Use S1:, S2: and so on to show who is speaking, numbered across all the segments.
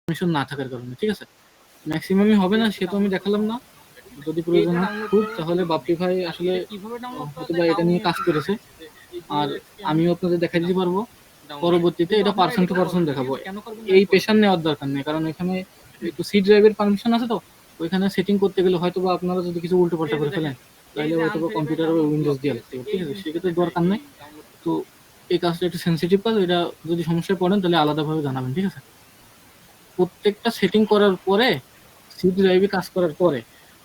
S1: Permission না থাকার কারণে, ঠিক আছে। ম্যাক্সিমামই হবে না, সে তো আমি দেখালাম না। যদি প্রয়োজন খুব, তাহলে বাপ্পি ভাই আসলে হয়তো বা এটা নিয়ে কাজ করেছে, আর আমিও আপনাদের দেখা দিতে পারবো পরবর্তীতে। এটা পার্সন টু পার্সন দেখাবো। এই পেশার নেওয়ার দরকার নেই, কারণ এখানে একটু সি ড্রাইভের পারমিশন আছে, তো ওইখানে সেটিং করতে গেলে হয়তো বা আপনারা যদি কিছু উল্টো পাল্টা করে ফেলেন, তাহলে হয়তো বা কম্পিউটার উইন্ডোজ দিয়ে লাগতে হবে, ঠিক আছে। সেক্ষেত্রে দরকার নেই। তো এই কাজটা একটু সেন্সিটিভ কাজ, এটা যদি সমস্যায় পড়েন তাহলে আলাদাভাবে জানাবেন, ঠিক আছে। প্রত্যেকটা সেটিং করার পরে, সি ড্রাইভে কাজ করার পরে,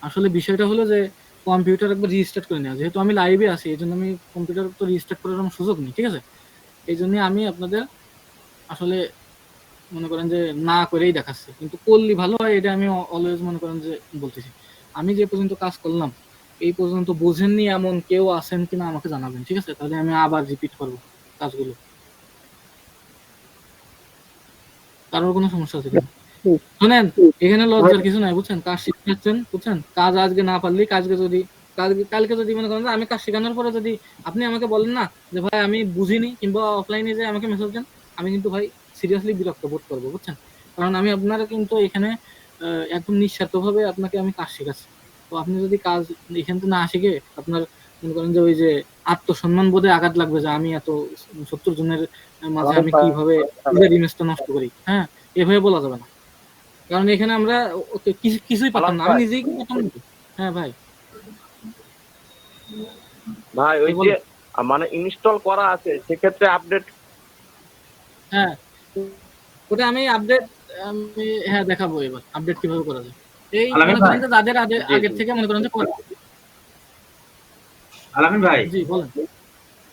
S1: আসলে বিষয়টা হলো যে কম্পিউটার একবার রিস্টার্ট করে নেওয়া। যেহেতু আমি লাইভে আছি, এই জন্য আমি কম্পিউটার তো রিস্টার্ট করার আমার সুযোগ নেই, ঠিক আছে। এই জন্য আমি আপনাদের আসলে মনে করেন যে না করেই দেখাচ্ছি, কিন্তু করলে ভালো হয়, এটা আমি অলওয়েজ মনে করেন যে বলতেছি। আমি যে পর্যন্ত কাজ করলাম এই পর্যন্ত বোঝেননি এমন কেউ আছেন কিনা আমাকে জানাবেন, ঠিক আছে। তাহলে আমি আবার রিপিট করবো কাজগুলো। কারোর কোনো সমস্যা আছে কিনা শোনেন, এখানে লজ্জার কিছু নাই, বুঝছেন। কাজ শিখাচ্ছেন, বুঝছেন। কাজ আজকে না পারলি কালকে যদি মনে করেন আমি কাজ শেখানোর পরে যদি আপনি আমাকে বলেন না যে ভাই আমি বুঝিনি, কিংবা অফলাইনে যে আমাকে মেসেজ দেন, আমি কিন্তু ভাই সিরিয়াসলি বিরক্ত বোধ করবো, বুঝছেন। কারণ আমি আপনারা কিন্তু এখানে একদম নিঃস্বার্থভাবে আপনাকে আমি কাজ শেখাচ্ছি। তো আপনি যদি কাজ এখান থেকে না শিখে আপনার মনে করেন যে ওই যে আত্মসম্মান বোধে আঘাত লাগবে যে আমি এত 70 জনের মাঝে আমি কিভাবে নিজের ইমেজটা নষ্ট করি, হ্যাঁ, এভাবে বলা যাবে না। কারণ এখানে আমরা কিছুই পাতাম না, আমি নিজেই পাতাম না। হ্যাঁ ভাই,
S2: ভাই ওই যে মানে ইনস্টল করা আছে, সেক্ষেত্রে আপডেট,
S1: হ্যাঁ ওটা আমি আপডেট, আমি হ্যাঁ দেখাবো এবার আপডেট কিভাবে করা যায়। এই মনে করেন যে যাদের আগের থেকে মনে করেন যে
S3: আলামিন ভাই,
S1: জি বলেন।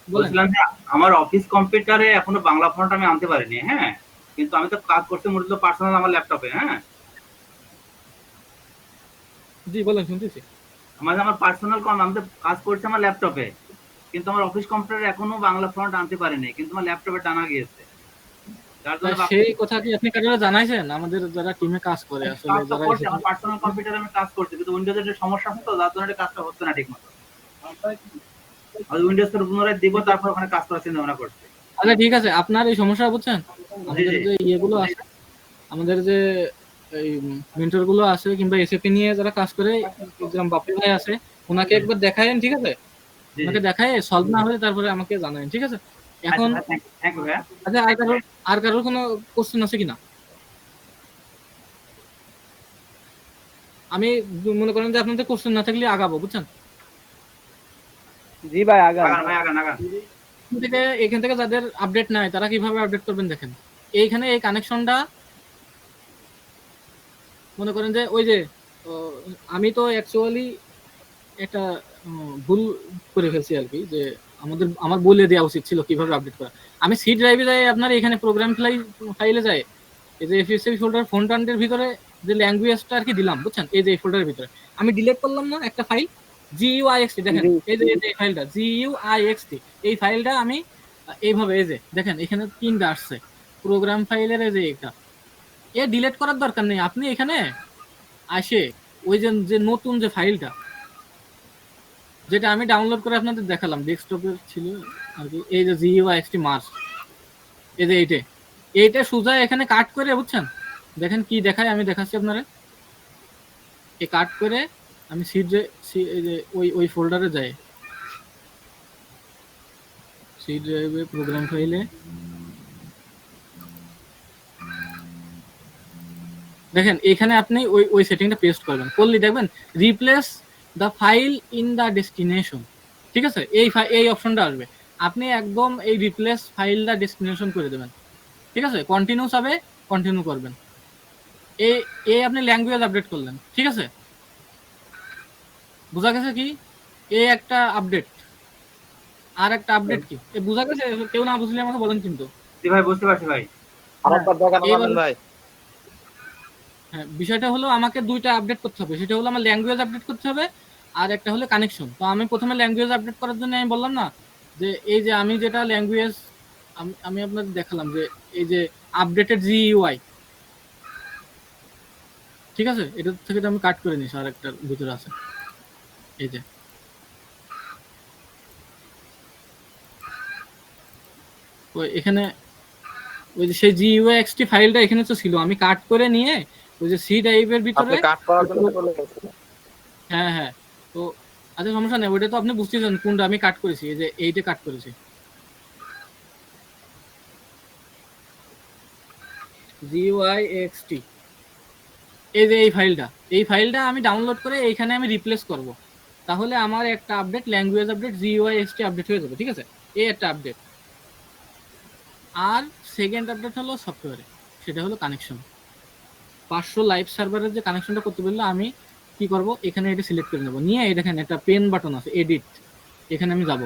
S3: বলছিলাম যে আমার অফিস কম্পিউটারে এখনো বাংলা ফন্ট আমি আনতে পারিনি, হ্যাঁ, কিন্তু আমি তো কাজ করতে মূলত পার্সোনাল আমার ল্যাপটপে। হ্যাঁ
S1: জি বলেন, শুনতেছি।
S3: আমার পার্সোনাল আমি তো কাজ করছি আমার ল্যাপটপে, কিন্তু আমার অফিস কম্পিউটারে এখনো বাংলা ফন্ট আনতে পারিনি, কিন্তু আমার ল্যাপটপে টানা গিয়েছে।
S1: সেই কথা কি আপনি কারোর জানাইছেন? আমাদের যারা টিমে কাজ করে আসলে, যারা
S3: আমার পার্সোনাল কম্পিউটারে আমি কাজ করছি, কিন্তু উইন্ডোজের যে সমস্যা আছে তো, যার জন্য কাজটা হচ্ছে না ঠিক মতো। আমি উইন্ডোজ এর পুনরায় দিব, তারপর ওখানে কাজ করার চিন্তা ভাবনা করছি।
S1: আচ্ছা ঠিক আছে, আপনার এই সমস্যা বুঝছেন। আমাদের যে ইয়েগুলো আছে, আমাদের যে এই মেন্টর গুলো আছে, কিংবা এসএপি নিয়ে যারা কাজ করে, যেরকম বাপ্পি ভাই আছে, ওনাকে একবার দেখায়েন, ঠিক আছে। ওনাকে দেখায় সলভ না হলে তারপরে আমাকে জানাবেন, ঠিক আছে। এখন আচ্ছা, আর কারোর কোনো কোশ্চেন আছে কিনা? আমি মনে করেন যে আপনাদের কোশ্চেন না থাকলে আগাবো, বুঝছেন।
S4: জি ভাই আগান।
S1: এখান থেকে যাদের আপডেট নাই তারা কিভাবে আপডেট করবেন দেখেন। এইখানে এই কানেকশনটা মনে করেন যে ওই যে আমি তো অ্যাকচুয়ালি একটা ভুল করে ফেলছি আর কি, যে আমার বলে দেওয়া উচিত ছিল কিভাবে আপডেট করা। আমি সি ড্রাইভে যাই, আপনার এখানে প্রোগ্রাম ফাইলে যায়, এই যে এফএসএল ফোল্ডার ফ্রন্ট-এন্ডের ভিতরে যে ল্যাঙ্গুয়েজটা আর কি দিলাম, বুঝছেন। এই যে এই ফোল্ডারের ভিতরে আমি ডিলিট করলাম না একটা ফাইল, জিইউআইএক্সটি, দেখেন এই যে এই ফাইলটা জিইউআইএক্সটি, এই ফাইলটা আমি এইভাবে, এই যে দেখেন এখানে 3টা আসছে প্রোগ্রাম ফাইলের, এই যে এটা এ ডিলিট করার দরকার নেই। আপনি এখানে আসে ওই যে নতুন যে ফাইলটা, যেটা আমি ডাউনলোড করে আপনাদের দেখালাম, ডেস্কটপে ছিল আর কি, এই যে জিইউআইএক্সটি মার্জ, এই যে এইটা সোজা এখানে কাট করে, বুঝছেন। দেখেন কি দেখায়, আমি দেখাচ্ছি আপনারা। এই কাট করে আমি এই যে ওই ফোল্ডারে যাই, সি ড্রাইভে প্রোগ্রাম ফাইলে দেখেন, এখানে আপনি ওই সেটিংটা পেস্ট করবেন, করলে দেখবেন replace the file in the destination, ঠিক আছে। এই অপশনটা আসবে, আপনি একদম এই রিপ্লেস ফাইল দ্য ডেস্টিনেশন করে দেবেন, ঠিক আছে। কন্টিনিউ চাবে, কন্টিনিউ করবেন। এই আপনি ল্যাঙ্গুয়েজ আপডেট করলেন, ঠিক আছে। বোঝা গেছে কি? এই একটা আপডেট, আর একটা আপডেট কি বোঝা গেছে? কেউ না বুঝলে আমাকে বলেন কিন্তু।
S3: ভাই বুঝতে পারছি ভাই।
S1: হ্যাঁ, বিষয়টা হলো আমাকে 2টা আপডেট করতে হবে। সেটা হলো আমার ল্যাঙ্গুয়েজ আপডেট করতে হবে, আর একটা হলো কানেকশন। তো আমি প্রথমে ল্যাঙ্গুয়েজ আপডেট করার জন্য আমি বললাম না যে এই যে আমি যেটা ল্যাঙ্গুয়েজ আমি আপনাদের দেখালাম, যে এই যে আপডেটেড জিইউআই, ঠিক আছে। এটা থেকে তো আমি কাট করে নিছি, আর একটার ভিতরে আছে এই যে। তো এখানে ওই যে সেই GUIXT ফাইলটা এখানে তো ছিল, আমি কাট করে নিয়ে ওই যে সি ড্রাইভের
S2: আপনি
S1: ভিতরে।
S2: কাট করার জন্য চলে গেছেন।
S1: হ্যাঁ হ্যাঁ, তো আচ্ছা সমস্যা নেই, ওইটা তো আপনি বুঝতেছেন কোনটা আমি কাট করেছি, এই যে এইটা কাট করেছি GUIXT, এই যে এই ফাইলটা আমি ডাউনলোড করে এইখানে আমি রিপ্লেস করব, তাহলে আমার একটা update, language update GUIXT update হয়ে যাবে, ঠিক আছে? এই একটা আপডেট। আর সেকেন্ড আপডেট হলো সফটওয়্যারে, সেটা হলো কানেকশন। 500 লাইভ সার্ভারের যে কানেকশনটা করতে বললে আমি কি করব, এখানে এটা সিলেক্ট করে নেব, নিয়ে এই দেখেন একটা পেন বাটন আছে এডিট, এখানে আমি যাব,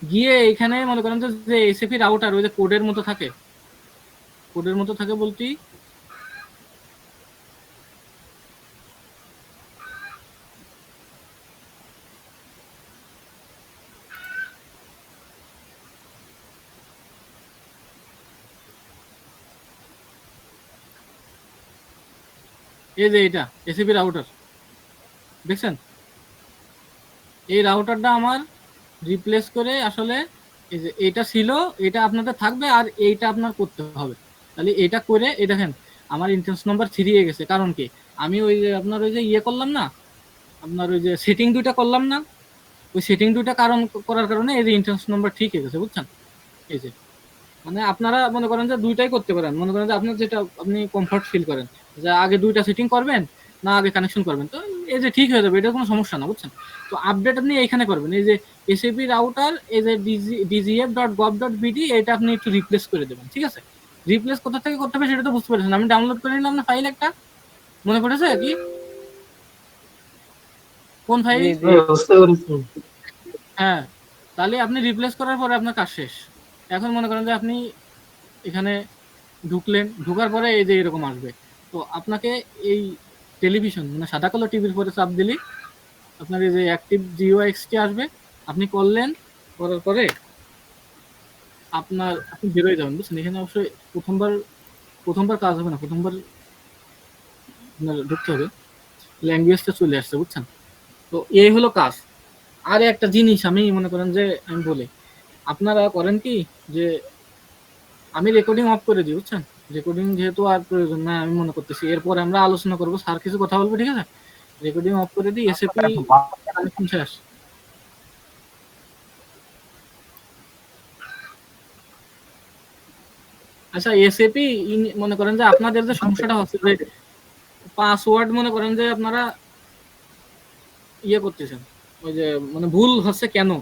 S1: গিয়ে এখানে মনে করেন যে এসএপি রাউটার ওই যে কোডের মতো থাকে, কোডের মতো থাকে বলতে এই যে এটা এসএপি রাউটার দেখছেন, এই রাউটারটা আমার রিপ্লেস করে আসলে এই যে এটা ছিল, এটা আপনাদের থাকবে আর এইটা আপনার করতে হবে। তাহলে এটা করে এই দেখেন আমার ইন্টেন্স নাম্বার 3 এ গেছে, কারণ কি আমি ওই যে আপনার ওই যে ইয়ে করলাম না, আপনার ওই যে সেটিং দুইটা করলাম না, ওই সেটিং দুইটা করার কারণে এই যে ইন্টেন্স নাম্বার ঠিক হয়ে গেছে, বুঝছেন? এই যে মানে আপনারা মনে করেন যে দুইটাই করতে পারেন, মনে করেন যে আপনার যেটা আপনি কমফর্ট ফিল করেন, যে আগে দুইটা সেটিং করবেন না আগে কানেকশন করবেন, তো এই যে ঠিক হয়ে যাবে, এটা কোনো সমস্যা না, বুঝছেন? তো আপডেট আপনি এইখানে করবেন, এই যে এসএপি রাউটার এই যে dgf.gov.bd এটা আপনি একটু রিপ্লেস করে দেবেন, ঠিক আছে? রিপ্লেস কোথা থেকে করতে হবে সেটা তো বুঝতে পেরেছেন, আমি ডাউনলোড করে নিলাম না ফাইল একটা, মনে পড়েছে কি কোন ফাইল? হ্যাঁ, তাহলে আপনি রিপ্লেস করার পরে আপনার কাজ শেষ। এখন মনে করেন যে আপনি এখানে ঢুকলেন, ঢোকার পরে এই যে এরকম আসবে, তো আপনাকে এই টেলিভিশন মানে সাদা কালো টিভির পরে চাপ দিলে আপনার এই যে অ্যাক্টিভ GUIXT আসবে, আপনি করলেন, করার পরে আপনি বেরোয় যাবেন, বুঝছেন? এখানে অবশ্যই প্রথমবার কাজ হবে না, প্রথমবার আপনার ঢুকতে হবে, ল্যাঙ্গুয়েজটা চলে আসছে, বুঝছেন? তো এই হলো কাজ। আর একটা জিনিস আমি মনে করেন যে আমি বলি, আপনারা করেন কি যে আমি রেকর্ডিং অফ করে দিই, বুঝছেন? রেকর্ডিং যেহেতু আর প্রয়োজন না আমি মনে করতেছি, এরপর আমরা আলোচনা করবো, স্যার কিছু কথা বলবো, ঠিক আছে? রেকর্ডিং অফ করে দিই, এসএপি কানেকশন শেষ। আচ্ছা এসএপি মনে করেন যে আপনাদের যে সমস্যাটা হচ্ছে যে পাসওয়ার্ড মনে করেন যে আপনারা ইয়ে করতেছেন, ওই যে মানে ভুল হচ্ছে কেন,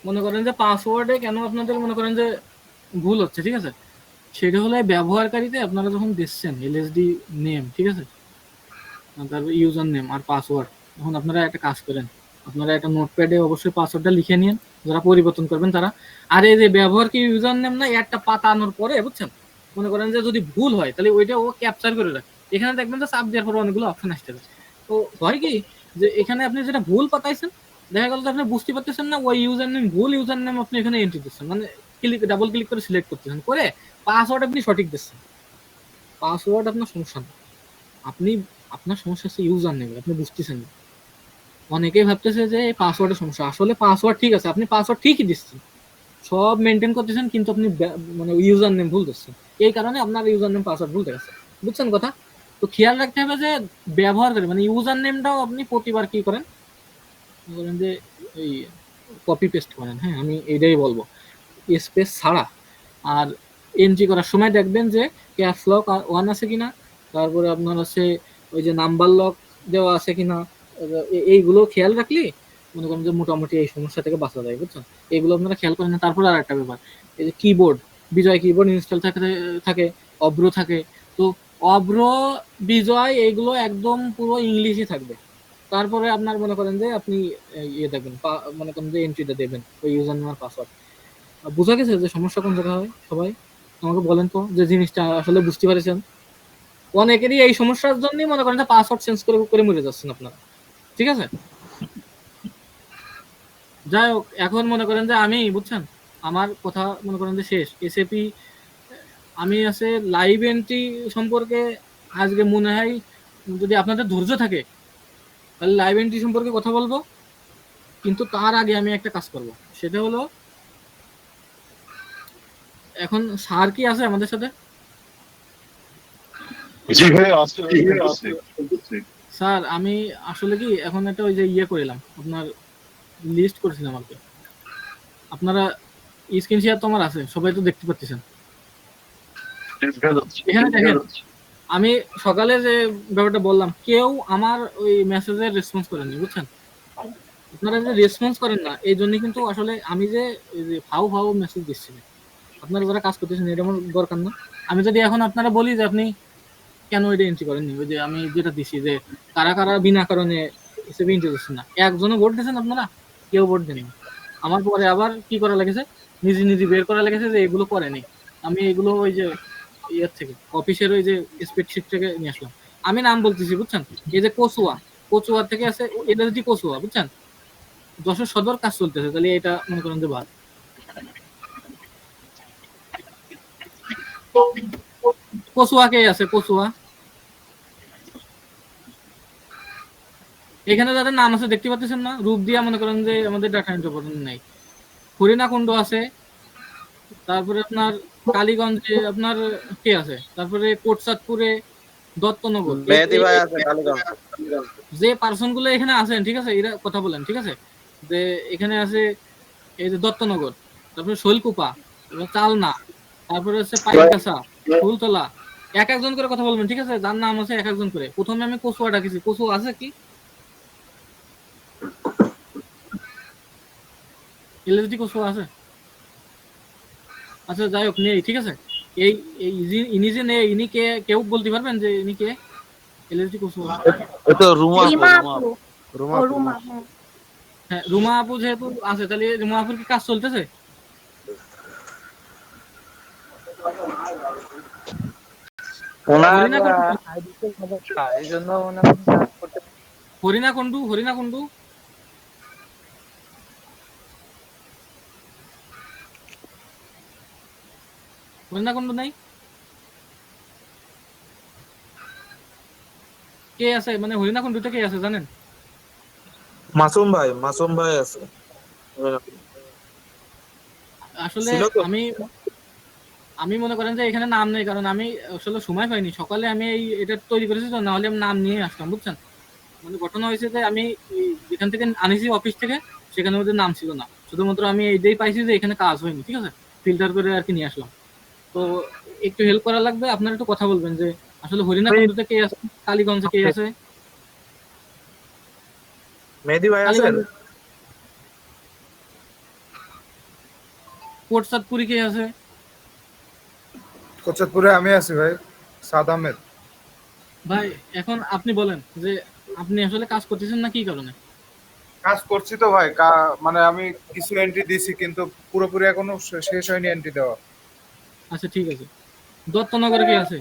S1: মনে করেন যে পাসওয়ার্ডে কেন আপনাদের মনে করেন যে ভুল হচ্ছে, ঠিক আছে? সেটা হলো ব্যবহারকারীতে আপনারা যখন দিচ্ছেন এলএসডি নেম, ঠিক আছে, তারপর ইউজার নেম আর পাসওয়ার্ড, তখন আপনারা একটা কাজ করেন, আপনারা একটা নোটপ্যাডে অবশ্যই পাসওয়ার্ডটা লিখে নিন, যারা পরিবর্তন করবেন তারা। আর এই যে ব্যবহার কি ইউজার নেম না একটা পাতানোর পরে, বুঝছেন, মনে করেন যে যদি ভুল হয় তাহলে ওইটা ও ক্যাপচার করে রাখে, এখানে দেখবেন যে চাপ দেওয়ার পরে অনেকগুলো অপশন আসতে পারে। তো হয় কি যে এখানে আপনি যেটা ভুল পাতাইছেন, দেখা গেল যে আপনি বুঝতে পারতেছেন না, ওই ইউজার নেম ভুল ইউজার নেম আপনি এখানে এন্ট্রি দিচ্ছেন, মানে ডাবল ক্লিক করে সিলেক্ট করতেছেন, করে পাসওয়ার্ড আপনি সঠিক দিচ্ছেন, পাসওয়ার্ড আপনার সমস্যা না, আপনি আপনার সমস্যা হচ্ছে ইউজার নেম, আপনি বুঝতেছেন না। অনেকেই ভাবতেছে যে পাসওয়ার্ডের সমস্যা, আসলে পাসওয়ার্ড ঠিক আছে, আপনি পাসওয়ার্ড ঠিকই দিচ্ছেন, সব মেনটেন করতেছেন, কিন্তু আপনি মানে ইউজার নেম ভুল দিচ্ছেন, এই কারণে আপনার ইউজার নেম পাসওয়ার্ড ভুল দেখাচ্ছে, বুঝছেন কথা? তো খেয়াল রাখতে হবে যে ব্যবহার করে মানে ইউজার নেমটাও আপনি প্রতিবার কি করেন, বলেন যে এই কপি পেস্ট করেন, হ্যাঁ আমি এইটাই বলবো, স্পেস ছাড়া। আর এন্ট্রি করার সময় দেখবেন যে ক্যাপস লক ওয়ান আছে কিনা, তারপরে আপনার আছে ওই যে নাম্বার লক দেওয়া আছে কিনা, এইগুলো খেয়াল রাখলে মনে করেন যে মোটামুটি এই সমস্যা থেকে বাঁচা যায়, বুঝছেন? এগুলো আপনারা খেয়াল করেন না। তারপরে আর একটা ব্যাপার, এই যে কিবোর্ড, বিজয় কিবোর্ড ইনস্টল থাকে অব্র থাকে, তো অব্র বিজয় এইগুলো একদম পুরো ইংলিশই থাকবে। তারপরে আপনার মনে করেন যে আপনি ইয়ে দেখবেন, মনে করেন যে এন্ট্রিটা দেবেন ওই ইউজার নেম আর পাসওয়ার্ড। বোঝা গেছে যে সমস্যা কোন জায়গায় হয়? সবাই আমাকে বলেন তো যে জিনিসটা আসলে বুঝতে পারছেন? অনেকেরই এই সমস্যার জন্যই মনে করেন যে পাসওয়ার্ড চেঞ্জ করে করে মরে যাচ্ছেন আপনারা, ঠিক আছে? যাই হোক, এখন মনে করেন যে আমি বুঝছেন আমার কথা মনে করেন যে শেষ। এসএপি আমি আছে লাইভ এন্ট্রি সম্পর্কে আজকে মনে হয় যদি আপনাদের ধৈর্য থাকে তাহলে লাইভ এন্ট্রি সম্পর্কে কথা বলবো, কিন্তু তার আগে আমি একটা কাজ করব। সেটা হলো, এখন স্যার কি আছে আমাদের সাথে?
S4: জি ভাই, আছে আছে।
S1: স্যার আমি আসলে কি এখন একটা ওই যে করিলাম, আপনার লিস্ট করেছিলাম আর কি। আপনারা স্ক্রিন শেয়ার তো আমার আছে, সবাই তো দেখতে পাচ্ছেন। এখানে দেখেন, আমি সকালে যে ব্যাপারটা বললাম, কেউ আমার ওই মেসেজের রেসপন্স করেননি, বুঝছেন? আপনারা যে রেসপন্স করেন না, এই জন্য কিন্তু আসলে আমি যে ফাউ ফাউ মেসেজ দিচ্ছি না। আপনারা যারা কাজ করতেছেন এটা আমার দরকার না। আমি যদি এখন আপনারা বলি যে আপনি কেন এটা এন্ট্রি করেননি, ওই যে আমি যেটা দিছি যে কারা কারা বিনা কারণে হিসেবে এন্ট্রি দিচ্ছেন না, একজনও ভোট দিয়েছেন আপনারা? কেউ ভোট দেননি। আমার পরে আবার কি করা লেগেছে, নিজে নিজে বের করা লেগেছে যে এগুলো করেনি। আমি এগুলো ওই যে ইয়ের থেকে, অফিসের ওই যে স্প্রেডশিট থেকে নিয়ে আসলাম। আমি নাম বলতেছি, বুঝছেন? এই যে কচুয়া, কচুয়া থেকে আছে এটা যদি কচুয়া, বুঝছেন? যশোর সদর কাজ চলতেছে, তাহলে এটা মনে করেন যে বাদ। কচুয়া কে আছে? কচুয়া এখানে যাদের নাম আছে দেখতে পাচ্ছেন না, রূপ দিয়া মনে করেন যে আমাদের ডাটা এন্ট্রি অপারেটর নাই। হরিণাকুণ্ড আছে, তারপরে আপনার কালীগঞ্জে আপনার কে আছে, তারপরে কোটচাঁদপুরে, দত্তনগর।
S2: মেহেদি ভাই আছে কালীগঞ্জ।
S1: যে পার্সন গুলো এখানে আছেন, ঠিক আছে, এরা কথা বলেন, ঠিক আছে? যে এখানে আছে এই যে দত্তনগর, তারপরে শৈলকুপা, চালনা, তারপরে হচ্ছে পাইকাসা, ফুলতলা। এক একজন করে কথা বলবেন, ঠিক আছে? যার নাম আছে এক একজন করে। প্রথমে আমি কচুয়া ডাকিছি, কচুয়া আছে কি? এলএসডি কচুয়া আছে? আচ্ছা যাই হোক, নেই, ঠিক আছে। এই ইনি যে নেই, ইনি কে? কেউ বলতে পারবেন যে ইনি কে? এলএসডি কচুয়া।
S2: এটা রুমা
S5: রিমা আপু।
S2: রুমা
S5: ও রুমা, হ্যাঁ।
S1: হ্যাঁ, রুমা আপু যেহেতু আছে, তাহলে রুমা আপুর কি কাজ চলতেছে? হরিণাকুণ্ডু, হরিণাকুণ্ডু হরিণাকুণ্ডু নাই? কে আছে মানে হরিণাকুণ্ডুতে কে আছে জানেন?
S6: মাসুম ভাই আছে।
S1: আসলে
S6: ছিল তো?
S1: আমি আমি মনে করেন যে এখানে নাম নেই, কারণ আমি আসলে সময় পাইনি। সকালে আমি এটা তৈরি করেছি তো, না হলে আমি নাম নিয়ে আসতাম, বুঝছেন? মানে ঘটনা হয়েছে যে আমি যেখান থেকে আনিছি অফিস থেকে, সেখানে ওদের নাম ছিল না। শুধুমাত্র আমি এইটাই পাইছি যে এখানে কাজ হয়নি, ঠিক আছে, ফিল্টার করে আর কি নিয়ে আসলাম। তো একটু হেল্প করা লাগবে, আপনারা একটু কথা বলবেন যে আসলে হরিণাকুণ্ডুতে কে আছে, কালীগঞ্জে কে আছে?
S6: মেহেদি ভাই আছেন?
S1: কালীগঞ্জ, কোটচাঁদপুরি কে আছে?
S7: কোচতপুরে আমি আছি ভাই, সাদ আহমেদ।
S1: ভাই এখন আপনি বলেন যে আপনি আসলে কাজ করতেছেন না কি কারণে?
S7: কাজ করছি তো ভাই, মানে আমি কিছু এন্ট্রি দিছি কিন্তু পুরোপুরি এখনো শেষ হয়নি এন্ট্রি দেওয়া।
S1: আচ্ছা ঠিক আছে, দত্তনগরে কে আছে?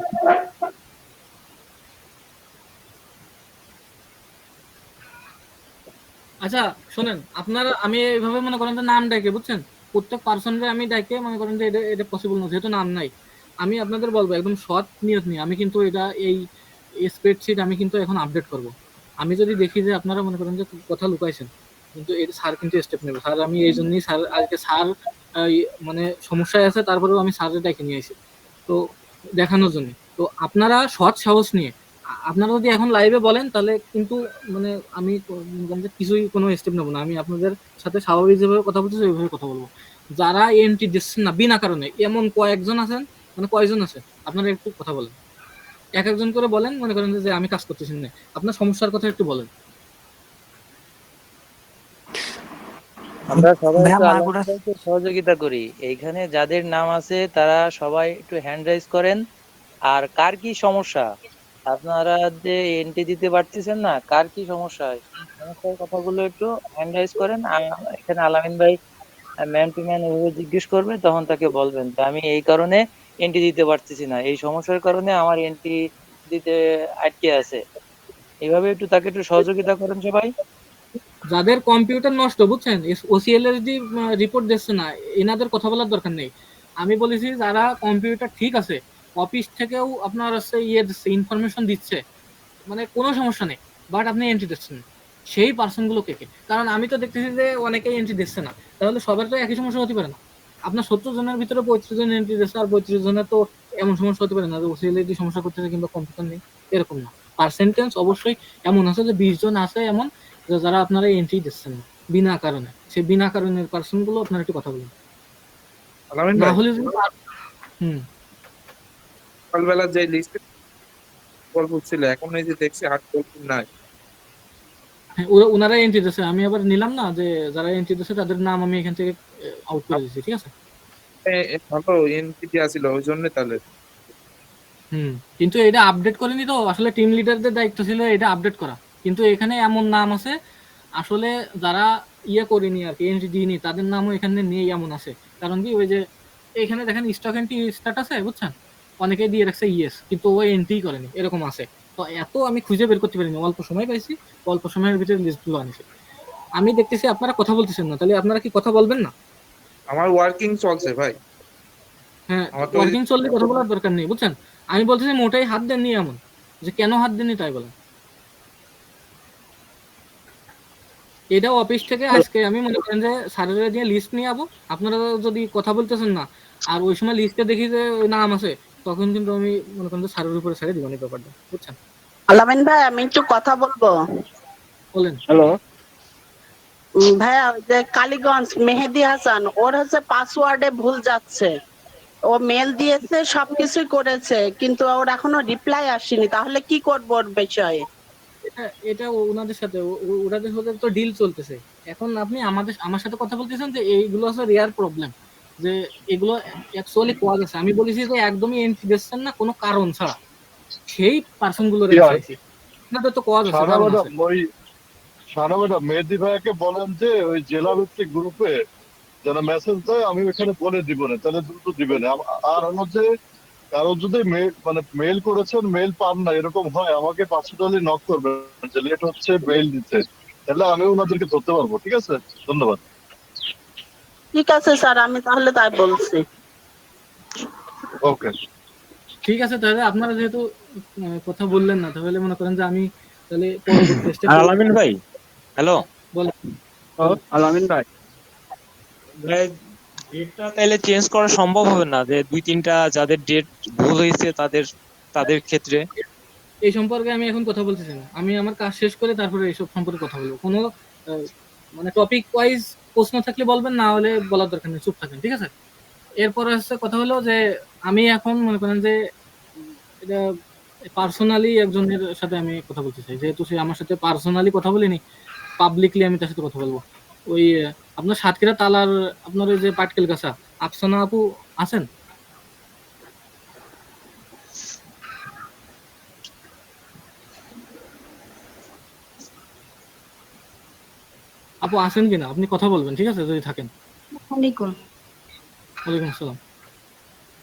S1: আচ্ছা শোনেন, আপনারা আমি এইভাবে মনে করেন যে নাম ডাকে, বুঝছেন? প্রত্যেক পার্সনরে আমি ডাকে মনে করেন যে এটা এটা পসিবল না, যেহেতু নাম নাই। আমি আপনাদের বলবো একদম সৎ নিয়ত নিয়ে, আমি কিন্তু এটা এই স্প্রেডশিট আমি কিন্তু এখন আপডেট করব। আমি যদি দেখি যে আপনারা মনে করেন যে কথা লুকাইছেন, কিন্তু এটা স্যার কিন্তু স্টেপ নেবে। স্যার আমি এই জন্যই স্যার আজকে স্যার মানে সমস্যায় আছে, তারপরেও আমি স্যারের ডাকে নিয়ে আসি তো দেখানোর জন্য। তো আপনারা সৎ সাহস নিয়ে আপনারা যদি এখন লাইভে বলেন তাহলে কিন্তু মানে আমি কিছুই কোনো স্টেপ নেবো না। আমি আপনাদের সাথে স্বাভাবিক যেভাবে কথা বলতেছি ওইভাবে কথা বলবো। যারা এন্ট্রি দিচ্ছেন না বিনা কারণে, এমন কয়েকজন আছেন, মানে কয়জন আছে, আপনারা একটু কথা বলেন, এক একজন করে বলেন। মনে করেন যে আমি কাজ করতেছি না, আপনার সমস্যার কথা একটু বলেন।
S8: আমরা সবাই একটু আল্লাহকে সহযোগিতা করি। এইখানে যাদের নাম আছে তারা সবাই একটু হ্যান্ড রাইজ করেন। আর কার কি সমস্যা, আপনারা যে এন্ট্রি দিতে পারতেছেন না, কার কি সমস্যা, সমস্যার কথাগুলো একটু হ্যান্ড রাইজ করেন। এখানে আলামিন ভাই ম্যান টু ম্যান ওইভাবে জিজ্ঞেস করবে, তখন তাকে বলবেন যে আমি এই কারণে এন্ট্রি দিতে পারতেছি না, এই সমস্যার কারণে আমার এন্ট্রি দিতে আটকে আছে। এইভাবে একটু তাকে একটু সহযোগিতা করেন সবাই।
S1: যাদের কম্পিউটার নষ্ট, বুঝছেন, ওসিএলএসডি রিপোর্ট দিচ্ছে না, এনাদের কথা বলার দরকার নেই। আমি বলেছি যারা কম্পিউটার ঠিক আছে, অফিস থেকেও আপনার হচ্ছে দিচ্ছে, ইনফরমেশন দিচ্ছে, মানে কোনো সমস্যা নেই, বাট আপনি এন্ট্রি দিচ্ছেন না, সেই পার্সন গুলো কে কে? কারণ আমি তো দেখতেছি যে অনেকেই এন্ট্রি দিচ্ছে না, তাহলে সবার তো একই সমস্যা হতে পারে না। আপনার 70 জনের ভিতরে 35 জন এন্ট্রি দিচ্ছে, আর 35 জনের তো এমন সমস্যা হতে পারে না যে ওসিএলএসডি সমস্যা করতেছে কিংবা কম্পিউটার নেই, এরকম না। পার্সেন্টেজ অবশ্যই এমন আছে যে 20 জন আছে এমন যে যারা আপনারা এন্ট্রি দিচ্ছেন না বিনা কারণে, সেই বিনা কারণের পার্সন গুলো আপনারা একটু কথা বলুন।
S6: আলামিন
S1: না
S6: ভাই,
S1: হলে হুম
S6: সকালবেলা যে লিস্টে গল্প ছিল, এখন এই যে দেখছি হাট গল্প নাই।
S1: হ্যাঁ, ওনারা এন্ট্রি দিচ্ছে, আমি আবার নিলাম না যে যারা এন্ট্রি দিচ্ছে তাদের নাম আমি এখান থেকে আউট করে দিচ্ছি, ঠিক আছে।
S6: ভালো এনপিটি আছিল ওই জন্য তাহলে।
S1: কিন্তু এটা আপডেট করেনি তো, আসলে টিম লিডারদের দায়িত্ব ছিল এটা আপডেট করা, কিন্তু এখানে এমন নাম আছে আসলে যারা করেনি আর কি, এন্ট্রি দিইনি, তাদের নামও এখানে নেই এমন আছে। কারণ কি, ওই যে এখানে দেখেন স্টক এন্ট্রি স্ট্যাটাসে, বুঝছেন, অনেকেই দিয়ে রাখছে ইয়েস, কিন্তু ও এন্ট্রি করেনি, এরকম আছে। তো এত আমি খুঁজে বের করতে পারিনি, অল্প সময় পাইছি, অল্প সময়ের ভিতরে লিস্টগুলো আনিছি। আমি দেখতেছি আপনারা কথা বলতেছেন না, তাহলে আপনারা কি কথা বলবেন না?
S6: আমার ওয়ার্কিং চলছে ভাই।
S1: হ্যাঁ,
S6: আমার তো
S1: ওয়ার্কিং চললে কথা বলার দরকার নেই, বুঝছেন। আমি বলতেছি মোটাই হাত দেননি এমন, যে কেন হাত দেননি তাই বলেন। এটা অফিস থেকে আজকে আমি মনে করেন যে স্যারেরা দিয়ে লিস্ট নিয়ে যাবো, আপনারা যদি কথা বলতেছেন না আর ওই সময় লিস্টে দেখি যে ওই নাম আছে, তখন কিন্তু আমি মনে করেন যে স্যারের উপরে ছেড়ে দিব এই ব্যাপারটা, বুঝছেন।
S5: আলামিন ভাই, আমি একটু কথা বলবো।
S1: বলেন।
S2: হ্যালো,
S5: ভাইয়া, ওই যে কালীগঞ্জ মেহেদি হাসান, ওর হচ্ছে পাসওয়ার্ডে ভুল যাচ্ছে। ও মেল দিয়েছে, সবকিছুই করেছে, কিন্তু ওর এখনো রিপ্লাই আসেনি। তাহলে কি করবো ওর বিষয়ে?
S1: এটা ওনাদের সাথে ওনাদের সাথে তো ডিল চলতেছে। এখন আপনি আমার সাথে কথা বলতেছেন যে এইগুলো হচ্ছে রেয়ার প্রবলেম, যে এগুলো অ্যাকচুয়ালি কোয়া গেছে। আমি বলেছি যে একদমই এন্ট্রি দিচ্ছেন না কোনো কারণ ছাড়া, সেই পার্সন গুলো রেখেছি, আপনাদের তো কোয়া গেছে কারণ আছে।
S4: সারা ম্যাডাম মেহেদি ভাইকে বলেন যে ওই জেলা ভিত্তিক গ্রুপে যারা মেসেজ দেয় আমি ওখানে বলে দিব না, তাহলে দ্রুত দিবেন। আর হলো যে কারো যদি মানে মেইল করেছেন মেইল পান না এরকম হয়, আমাকে পার্সোনালি নক করবেন যে লেট হচ্ছে মেইল দিতে, তাহলে আমি ওনাদেরকে ধরতে পারবো। ঠিক আছে, ধন্যবাদ।
S5: ঠিক আছে স্যার, আমি তাহলে তাই বলছি।
S4: ওকে,
S1: ঠিক আছে, তাহলে আপনারা যেহেতু কথা বললেন না, তাহলে মনে করেন যে আমি তাহলে পরবর্তী স্টেপে
S8: আলামিন ভাই, হ্যালো।
S1: বলেন।
S2: আলামিন ভাই,
S8: ডেটটা তাহলে চেঞ্জ করা সম্ভব হবে না, যে 2-3টা যাদের ডেট ভুল হয়েছে তাদের ক্ষেত্রে?
S1: এই সম্পর্কে আমি এখন কথা বলতেছি না, আমি আমার কাজ শেষ করে তারপরে এইসব সম্পর্কে কথা বলবো। কোনো মানে টপিক ওয়াইজ প্রশ্ন থাকলে বলবেন, না হলে বলার দরকার নেই, চুপ থাকেন, ঠিক আছে। এরপরে হচ্ছে কথা হলো যে আমি এখন মনে করেন যে এটা পার্সোনালি একজনের সাথে আমি কথা বলতে চাই, যেহেতু সে আমার সাথে পার্সোনালি কথা বলিনি, পাবলিকলি আমি তার সাথে কথা বলবো। ওই আপনার সাতক্ষীরা তালার আপনার ওই যে পাটকেল গাছা আফসানা আপু আছেন? আপু আছেন কিনা, আপনি কথা বলবেন, ঠিক আছে যদি থাকেন। ওয়ালাইকুম আসসালাম।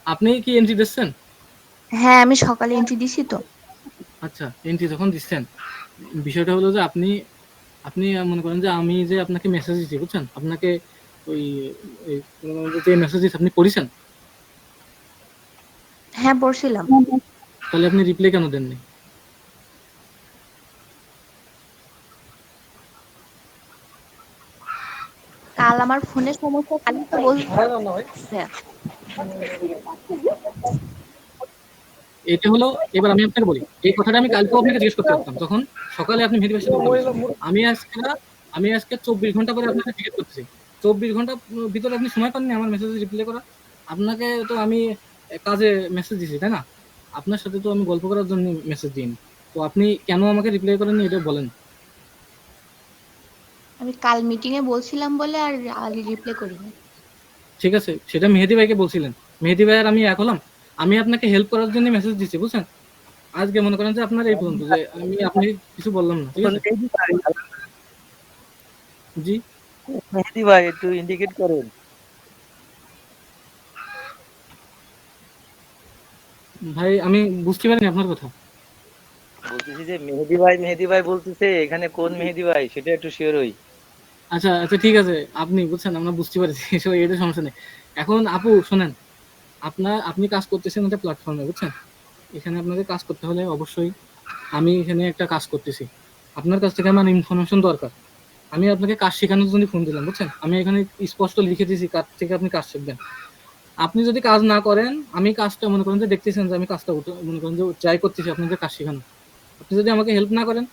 S1: আপনি কি এন্ট্রি দিচ্ছেন?
S9: হ্যাঁ, আমি সকালে এন্ট্রি দিছি তো।
S1: আচ্ছা, এন্ট্রি যখন দিচ্ছেন, বিষয়টা হলো যে আপনি আপনি মনে করেন যে আমি যে আপনাকে মেসেজ দিচ্ছি, বুঝছেন, আপনাকে ওই যে মেসেজ দিচ্ছি আপনি পড়েছেন?
S9: হ্যাঁ, পড়ছিলাম।
S1: তাহলে আপনি রিপ্লাই কেন দেননি?
S9: কাল আমার ফোনের সমস্যা, কালই তো বলছে।
S1: এটা হলো, এবার আমি আপনাকে বলি, এই কথাটা আমি কালকেও আপনাকে জিজ্ঞেস করতে পারতাম, তখন সকালে আপনি মেহেদি ভাইয়ের সাথে কথা বলছেন। আমি আজকে 24 ঘন্টা পরে আপনাকে জিজ্ঞেস করতেছি, 24 ঘন্টা ভিতরে আপনি সময় পাননি আমার মেসেজে রিপ্লাই করা? আপনাকে তো আমি কাজে মেসেজ দিছি, তাই না? আপনার সাথে তো আমি গল্প করার জন্য মেসেজ দিইনি, তো আপনি কেন আমাকে রিপ্লাই করেননি এটা বলেন।
S9: আমি কাল মিটিং এ বলছিলাম বলে আর রিপ্লাই করিনি।
S1: ঠিক আছে, সেটা মেহেদি ভাইকে বলছিলেন, মেহেদি ভাই আর আমি এক হলাম? আমি আপনাকে হেল্প করার জন্য মেসেজ দিচ্ছি, বুঝছেন। আজকে মনে করেন যে আপনার এই পর্যন্ত, যে আমি আপনাকে কিছু বললাম না, ঠিক আছে। জি
S8: মেহেদি ভাই, একটু ইন্ডিকেট করেন।
S1: ভাই, আমি বুঝতে পারিনি আপনার কথা।
S8: বলতেছি যে মেহেদি ভাই বলতেছে, এখানে কোন মেহেদি ভাই সেটা একটু শিওর হই।
S1: আচ্ছা আচ্ছা ঠিক আছে, আপনি বুঝছেন, আমরা বুঝতে পারছি, এসব এটা সমস্যা নেই। এখন আপু শোনেন, আপনি কাজ করতেছেন একটা প্ল্যাটফর্মে, বুঝছেন, এখানে আপনাকে কাজ করতে হলে অবশ্যই আমি এখানে একটা কাজ করতেছি, আপনার কাছ থেকে আমার ইনফরমেশন দরকার। আমি আপনাকে কাজ শেখানোর জন্য ফোন দিলাম, বুঝছেন, আমি এখানে স্পষ্ট লিখে দিয়েছি কাজ থেকে আপনি কাজ শিখবেন। আপনি যদি কাজ না করেন, আমি কাজটা মনে করেন যে দেখতেছেন যে আমি কাজটা মনে করেন যে ট্রাই করতেছি আপনাদের কাজ শেখানো, আপনি যদি আমাকে হেল্প না করেন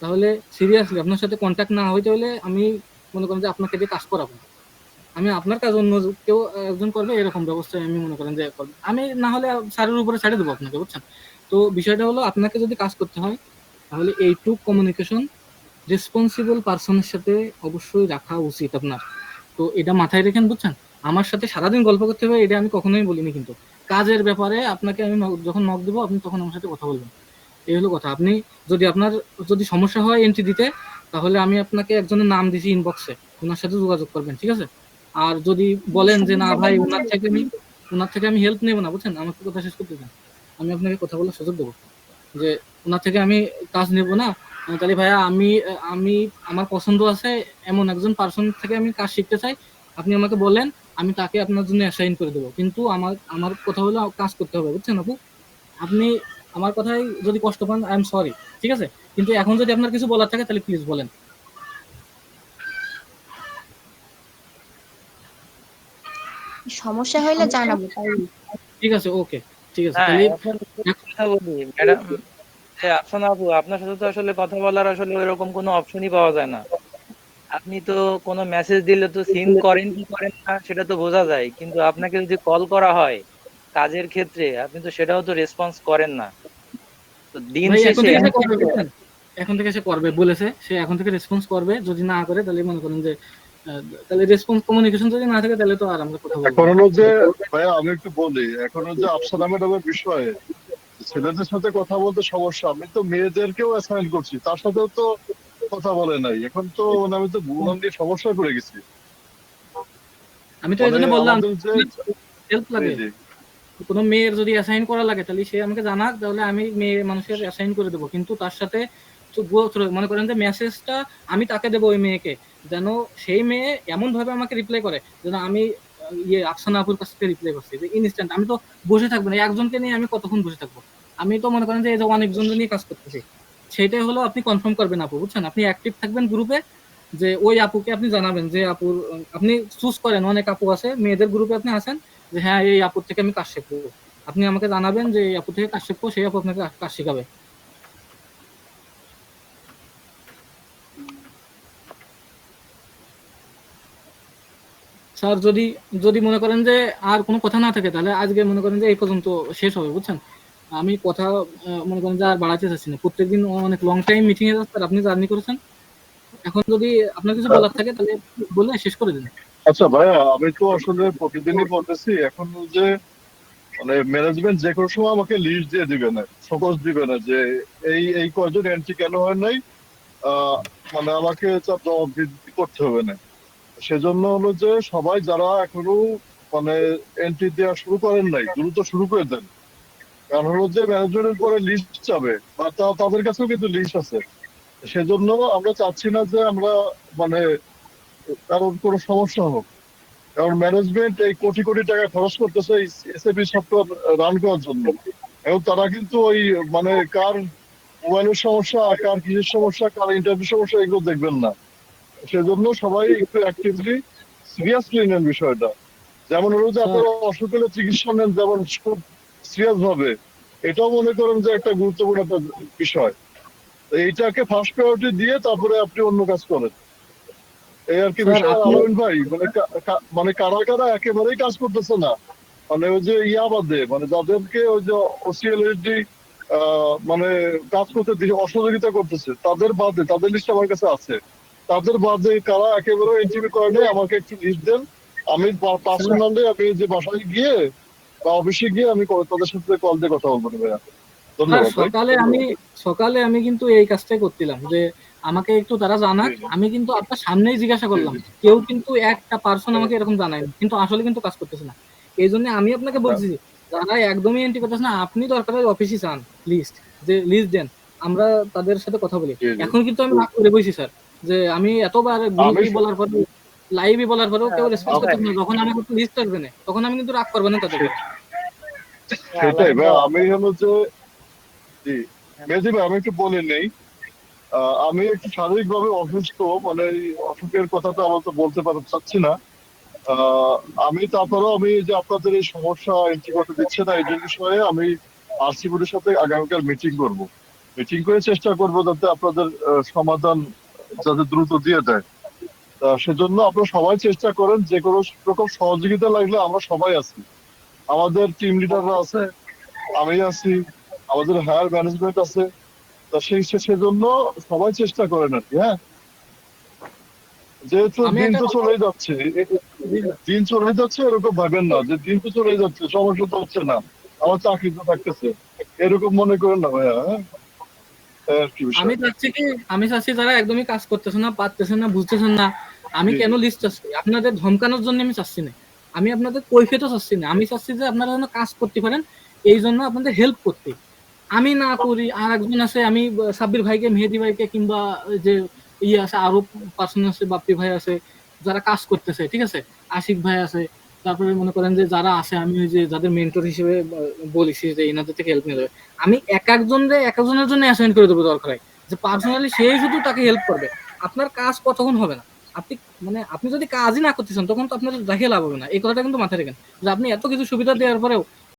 S1: তাহলে সিরিয়াসলি আপনার সাথে কন্ট্যাক্ট না হইতে হলে আমি মনে করেন যে আপনাকে দিয়ে কাজ করাবো না। আমি আপনার কাজ অন্য কেউ একজন করবে এরকম ব্যবস্থায় আমি মনে করেন যে করবো, আমি না হলে স্যারের উপরে ছেড়ে দেবো আপনাকে, বুঝছেন। তো বিষয়টা হলো আপনাকে যদি কাজ করতে হয় তাহলে এইটুক কমিউনিকেশন রেসপন্সিবল পার্সনের সাথে অবশ্যই রাখা উচিত আপনার। তো এটা মাথায় রেখেন, বুঝছেন। আমার সাথে সারাদিন গল্প করতে হবে এটা আমি কখনোই বলিনি, কিন্তু কাজের ব্যাপারে আপনাকে আমি যখন নক দেবো আপনি তখন আমার সাথে কথা বলবেন, এই হলো কথা। আপনি আপনার যদি সমস্যা হয় এন্ট্রি দিতে, তাহলে আমি আপনাকে একজনের নাম দিছি ইনবক্সে, ওনার সাথে যোগাযোগ করবেন, ঠিক আছে। আর যদি বলেন যে না ভাই ওনার থেকে আমি হেল্প নেবো না, বুঝছেন, আমাকে কথা শেষ করতে দেন, আমি আপনাকে কথা বলার সুযোগ দেবো যে ওনার থেকে আমি কাজ নেব না, তাহলে ভাইয়া আমি আমি আমার পছন্দ আছে এমন একজন পার্সন থেকে আমি কাজ শিখতে চাই, আপনি আমাকে বলেন, আমি তাকে আপনার জন্য অ্যাসাইন করে দেবো। কিন্তু আমার কথা হলো কাজ করতে হবে, বুঝছেন আপু। আপনি আমার কথায় যদি কষ্ট পান আই এম সরি, ঠিক আছে, কিন্তু এখন যদি আপনার কিছু বলার থাকে তাহলে প্লিজ বলেন।
S9: সমস্যা হইলে জানাবো তাই।
S1: ঠিক আছে, ওকে, ঠিক আছে।
S8: হ্যাঁ,
S1: তাহলে
S8: এখন কথা বলি ম্যাডাম, আফসানা আপু, আপনার সাথে তো আসলে কথা বলার আসলে ওইরকম কোনো অপশনই পাওয়া যায় না। আপনি তো কোনো মেসেজ দিলে তো সিন করেন কি করেন না সেটা তো বোঝা যায়, কিন্তু আপনাকে যদি কল করা হয় কাজের ক্ষেত্রে আপনি তো সেটাও তো রেসপন্স করেন না। তো দিন
S1: ভাই এখন
S8: শেষে
S1: থেকে সে করবে, বুঝছেন, এখন থেকে সে করবে বলেছে, সে এখন থেকে রেসপন্স করবে। যদি না করে তাহলে মনে করেন যে তাহলে রেসপন্স কমিউনিকেশন যদি না থাকে তাহলে তো আর আমরা কথা বলবো
S4: এখন
S1: না।
S4: হলো যে ভাইয়া আমি একটু বলি, এখন হলো যে আফসানা ম্যাডামের বিষয়ে ছেলেদের সাথে কথা বলতে সমস্যা, আমি তো মেয়েদেরকেও অ্যাসাইন করছি, তার সাথেও তো কথা বলে নাই, এখন তো মানে আমি তো বুলাম নিয়ে সমস্যায় পড়ে গেছি।
S1: আমি তো এই
S4: মানে
S1: জন্য বললাম
S4: আমাদের যে
S1: হেল্প
S4: জি
S1: লাগে,
S4: জি
S1: কোনো মেয়ের যদি অ্যাসাইন করা লাগে তাহলে সে আমাকে জানাক, তাহলে আমি মেয়ে মানুষের অ্যাসাইন করে দেবো। কিন্তু তার সাথে মনে করেন যে মেসেজটা আমি তাকে দেবো, ওই মেয়েকে, যেন সেই মেয়ে এমন ভাবে আমাকে রিপ্লাই করে যেন আমি আফসানা আপুর কাছ থেকে রিপ্লাই করছি যে ইনস্ট্যান্ট। আমি তো বসে থাকবো না, একজনকে নিয়ে আমি কতক্ষণ বসে থাকবো। আমি তো মনে করেন যে এই যে অনেকজন নিয়ে কাজ করতেছি, সেটাই হলো আপনি কনফার্ম করবেন আপু, বুঝছেন। আপনি অ্যাক্টিভ থাকবেন গ্রুপে, যে ওই আপুকে আপনি জানাবেন যে আপুর আপনি চুজ করেন, অনেক আপু আছে মেয়েদের গ্রুপে, আপনি আছেন যে হ্যাঁ এই আপুর থেকে আমি কাজ শিখবো, আপনি আমাকে জানাবেন যে এই আপু থেকে কাজ শিখবো, সেই আপু আপনাকে কাজ শিখাবে। স্যার যদি যদি মনে করেন যে আর কোনো কথা না থাকে তাহলে আজকে মনে করেন যে এই পর্যন্ত শেষ হবে, বুঝছেন। আমি কথা মনে করেন যে আর বাড়াতে চাচ্ছি না, প্রত্যেকদিন অনেক লং টাইম মিটিং এ যাচ্ছে, আপনি জার্নি করেছেন। এখন যদি আপনার কিছু বলার থাকে তাহলে বলে শেষ করে দিন।
S4: আচ্ছা ভাইয়া, আমি তো আসলে প্রতিদিনই বলতেছি, এখন যে মানে ম্যানেজমেন্ট যে কোনো সময় আমাকে লিস্ট দিয়ে দিবে না, ফোকাস দিবে না যে এই এই কয়জন এন্ট্রি কেন হয় নাই, মানে আমাকে তার জবাবদিহি করতে হবে না। সেজন্য হলো যে সবাই যারা এখনো মানে এন্ট্রি দেওয়া শুরু করেন নাই দ্রুত শুরু করে দেন, কারণ হলো যে ম্যানেজমেন্টের পরে লিস্ট যাবে বা তাদের কাছেও কিন্তু লিস্ট আছে। সেজন্য আমরা চাচ্ছি না যে আমরা মানে কারণ কোনো সমস্যা হোক, কারণ ম্যানেজমেন্ট এই কোটি কোটি টাকা খরচ করতেছে এসএপি সফটওয়্যার রান করার জন্য, এবং তারা কিন্তু ওই মানে কার মোবাইলের সমস্যা, কার কিসের সমস্যা, কার ইন্টারভিউ সমস্যা এগুলো দেখবেন না। সেজন্য সবাই একটু অ্যাক্টিভলি সিরিয়াসলি নেন বিষয়টা। যেমন হলো যে আপনারা অসুখ হলে চিকিৎসা নেন, যেমন খুব সিরিয়াস ভাবে, এটাও মনে করেন যে একটা গুরুত্বপূর্ণ একটা বিষয়। তো এইটাকে ফার্স্ট প্রায়োরিটি দিয়ে তারপরে আপনি অন্য কাজ করেন, এই আর কি বিষয়। আলামিন ভাই মানে কারা কারা একেবারেই কাজ করতেছে না, মানে ওই যে ইয়া বাদে, মানে যাদেরকে ওই যে ওসিএলএসডি মানে কাজ করতে অসহযোগিতা করতেছে তাদের বাদে, তাদের লিস্ট আমার কাছে আছে, তাদের বাদে কারা একেবারে এন্ট্রি করে নেই আমাকে একটু লিস্ট দেন, আমি পার্সোনালি আমি যে বাসায় গিয়ে বা অফিসে গিয়ে আমি তাদের সাথে কল দিয়ে কথা বলবো না ভাইয়া। ধন্যবাদ ভাই।
S1: সকালে আমি কিন্তু এই কাজটাই করছিলাম যে আমাকে একটু তারা জানাক, আমি কিন্তু আপনার সামনেই জিজ্ঞাসা করলাম, কেউ কিন্তু একটা পার্সন আমাকে এরকম জানায়নি, কিন্তু আসলে কিন্তু কাজ করতেছে না। এই জন্য আমি আপনাকে বলছি যারা একদমই এন্ট্রি করতেছে না, আপনি দরকার হয় অফিসে চান লিস্ট, যে লিস্ট দেন, আমরা তাদের সাথে কথা বলি। এখন কিন্তু আমি রাগ করে বসি স্যার, যে আমি এতবার গ্রুপে
S4: আমি-
S1: বলার পরে লাইভে বলার পরেও কেউ রেসপন্স
S8: হ্যাঁ,
S1: করতে না, যখন আমার একটু লিস্ট আসবে না তখন আমি কিন্তু রাগ করবো না তাদের উপর।
S4: সেটাই ভাই, আমি হলো যে জি মেহেদী ভাই, আমি একটু বলে নেই। আমি একটু শারীরিকভাবে অসুস্থ, মানে এই অসুখের কথা তো আমার তো বলতে চাচ্ছি না। আহ, আমি তারপরেও আমি যে আপনাদের এই সমস্যা এন্ট্রি করতে দিচ্ছে না, এই বিষয়ে আমি আরসি বোর্ডের সাথে আগামীকাল মিটিং করব। মিটিং করে চেষ্টা করব যাতে আপনাদের সমাধান যাতে দ্রুত দিয়ে দেয়। সেজন্য আপনারা সবাই চেষ্টা করেন, যে কোনো রকম সহযোগিতা লাগলে আমরা সবাই আছি, আমাদের টিম লিডাররা আছে, আমি আছি, আমাদের হায়ার ম্যানেজমেন্ট আছে। তা সেজন্য সবাই চেষ্টা করেন আর কি। হ্যাঁ, যেহেতু
S1: আমি
S4: দিন
S1: একটা
S4: তো চলেই যাচ্ছে, দিন চলে যাচ্ছে এরকম ভাবেন না যে দিন তো চলে যাচ্ছে, সমস্যা তো হচ্ছে না, আমার চাকরি তো থাকতেছে, এরকম মনে করেন না ভাইয়া। হ্যাঁ, এই আর কি বিষয়।
S1: আমি চাচ্ছি যারা একদমই কাজ করতেছেন না, পারতেছেন না, বুঝতেছেন না, আমি
S4: জি।
S1: কেন লিস্ট চাচ্ছি আপনাদের ধমকানোর জন্য আমি চাচ্ছি না, আমি আপনাদের কৈফিয়তও চাচ্ছি না, আমি চাচ্ছি যে আপনারা যেন কাজ করতে পারেন, এই জন্য আপনাদের হেল্প করতে। আমি না করি আর একজন আছে, আমি সাব্বির ভাইকে, মেহেদী ভাইকে, কিংবা ওই যে ইয়ে আছে আরো পার্সন আছে, বাপ্পি ভাই আছে, যারা কাজ করতেছে, ঠিক আছে, আশিক ভাই আছে, তারপরে মনে করেন যে যারা আছে, আমি ওই যে যাদের মেন্টর হিসেবে বলেছি যে এনাদের থেকে হেল্প নিয়ে যাবে, আমি এক একজনের জন্য অ্যাসাইন করে দেবো দরকার হয়, যে পার্সোনালি সেই শুধু তাকে হেল্প করবে। আপনার কাজ কতক্ষণ হবে না, আপনি মানে আপনি যদি কাজই না করতেছেন তখন তো আপনার দেখে লাভ হবে না, এই কথাটা কিন্তু মাথায় রাখেন, যে আপনি এত কিছু সুবিধা দেওয়ার পরেও